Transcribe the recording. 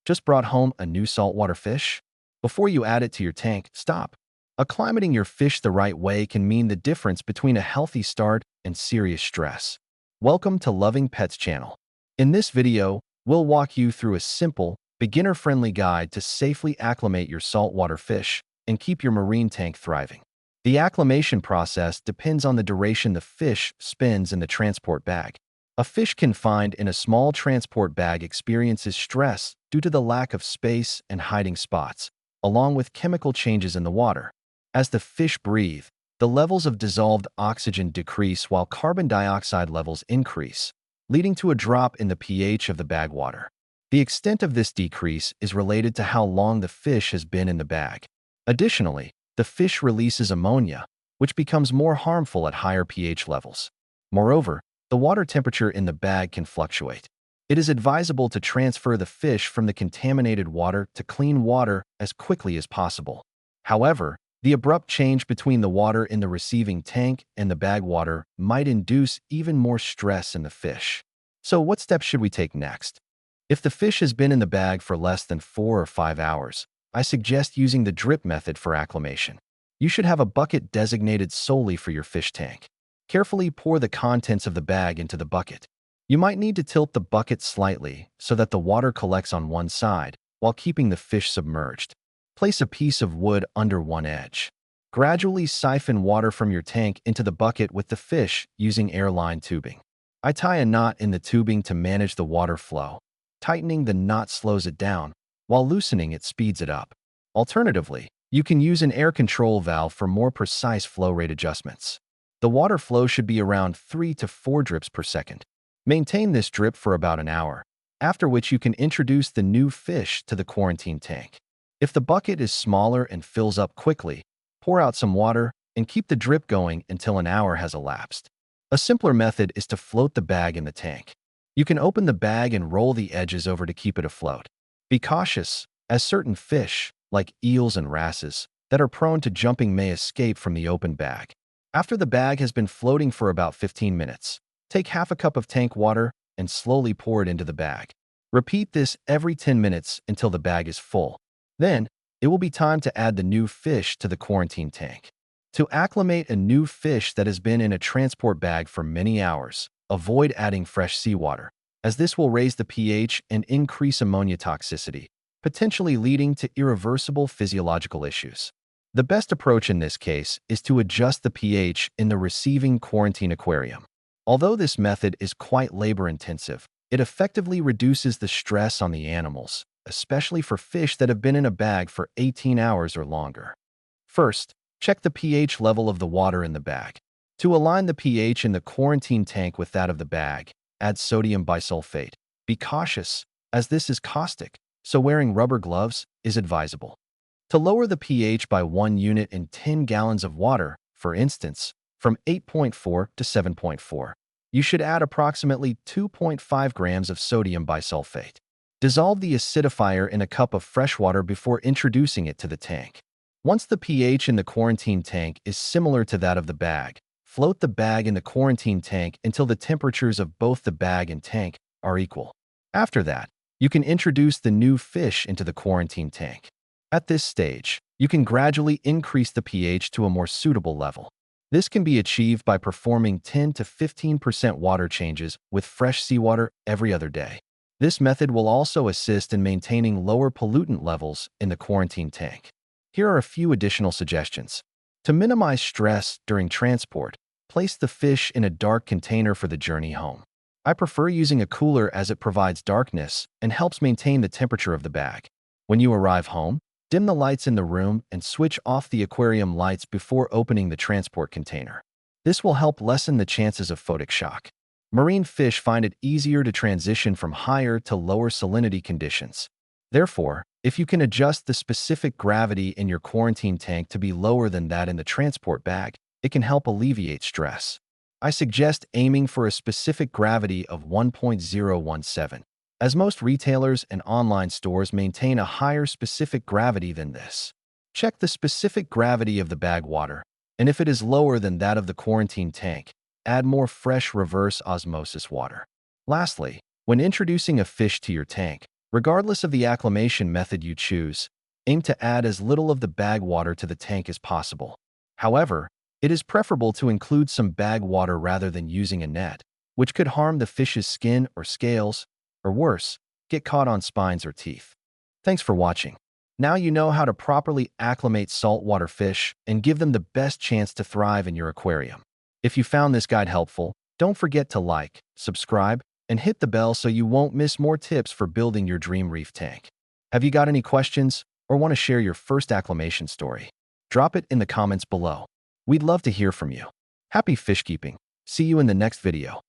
Just brought home a new saltwater fish? Before you add it to your tank, stop. Acclimating your fish the right way can mean the difference between a healthy start and serious stress. Welcome to Loving Pets channel. In this video, we'll walk you through a simple, beginner-friendly guide to safely acclimate your saltwater fish and keep your marine tank thriving. The acclimation process depends on the duration the fish spends in the transport bag. A fish confined in a small transport bag experiences stress due to the lack of space and hiding spots, along with chemical changes in the water. As the fish breathe, the levels of dissolved oxygen decrease while carbon dioxide levels increase, leading to a drop in the pH of the bag water. The extent of this decrease is related to how long the fish has been in the bag. Additionally, the fish releases ammonia, which becomes more harmful at higher pH levels. Moreover, the water temperature in the bag can fluctuate. It is advisable to transfer the fish from the contaminated water to clean water as quickly as possible. However, the abrupt change between the water in the receiving tank and the bag water might induce even more stress in the fish. So what steps should we take next? If the fish has been in the bag for less than 4 or 5 hours, I suggest using the drip method for acclimation. You should have a bucket designated solely for your fish tank. Carefully pour the contents of the bag into the bucket. You might need to tilt the bucket slightly so that the water collects on one side while keeping the fish submerged. Place a piece of wood under one edge. Gradually siphon water from your tank into the bucket with the fish using airline tubing. I tie a knot in the tubing to manage the water flow. Tightening the knot slows it down, while loosening it speeds it up. Alternatively, you can use an air control valve for more precise flow rate adjustments. The water flow should be around 3 to 4 drips per second. Maintain this drip for about an hour, after which you can introduce the new fish to the quarantine tank. If the bucket is smaller and fills up quickly, pour out some water and keep the drip going until an hour has elapsed. A simpler method is to float the bag in the tank. You can open the bag and roll the edges over to keep it afloat. Be cautious, as certain fish, like eels and wrasses, that are prone to jumping may escape from the open bag. After the bag has been floating for about 15 minutes, take half a cup of tank water and slowly pour it into the bag. Repeat this every 10 minutes until the bag is full. Then, it will be time to add the new fish to the quarantine tank. To acclimate a new fish that has been in a transport bag for many hours, avoid adding fresh seawater, as this will raise the pH and increase ammonia toxicity, potentially leading to irreversible physiological issues. The best approach in this case is to adjust the pH in the receiving quarantine aquarium. Although this method is quite labor-intensive, it effectively reduces the stress on the animals, especially for fish that have been in a bag for 18 hours or longer. First, check the pH level of the water in the bag. To align the pH in the quarantine tank with that of the bag, add sodium bisulfate. Be cautious, as this is caustic, so wearing rubber gloves is advisable. To lower the pH by 1 unit in 10 gallons of water, for instance, from 8.4 to 7.4, you should add approximately 2.5 grams of sodium bisulfate. Dissolve the acidifier in a cup of fresh water before introducing it to the tank. Once the pH in the quarantine tank is similar to that of the bag, float the bag in the quarantine tank until the temperatures of both the bag and tank are equal. After that, you can introduce the new fish into the quarantine tank. At this stage, you can gradually increase the pH to a more suitable level. This can be achieved by performing 10 to 15% water changes with fresh seawater every other day. This method will also assist in maintaining lower pollutant levels in the quarantine tank. Here are a few additional suggestions. To minimize stress during transport, place the fish in a dark container for the journey home. I prefer using a cooler as it provides darkness and helps maintain the temperature of the bag. When you arrive home, dim the lights in the room and switch off the aquarium lights before opening the transport container. This will help lessen the chances of photic shock. Marine fish find it easier to transition from higher to lower salinity conditions. Therefore, if you can adjust the specific gravity in your quarantine tank to be lower than that in the transport bag, it can help alleviate stress. I suggest aiming for a specific gravity of 1.017, as most retailers and online stores maintain a higher specific gravity than this. Check the specific gravity of the bag water, and if it is lower than that of the quarantine tank, add more fresh reverse osmosis water. Lastly, when introducing a fish to your tank, Regardless of the acclimation method you choose, aim to add as little of the bag water to the tank as possible. However, it is preferable to include some bag water rather than using a net, which could harm the fish's skin or scales, or worse, get caught on spines or teeth. Thanks for watching. Now you know how to properly acclimate saltwater fish and give them the best chance to thrive in your aquarium. If you found this guide helpful, don't forget to like, subscribe, and hit the bell so you won't miss more tips for building your dream reef tank. Have you got any questions or want to share your first acclimation story? Drop it in the comments below. We'd love to hear from you. Happy fish keeping. See you in the next video.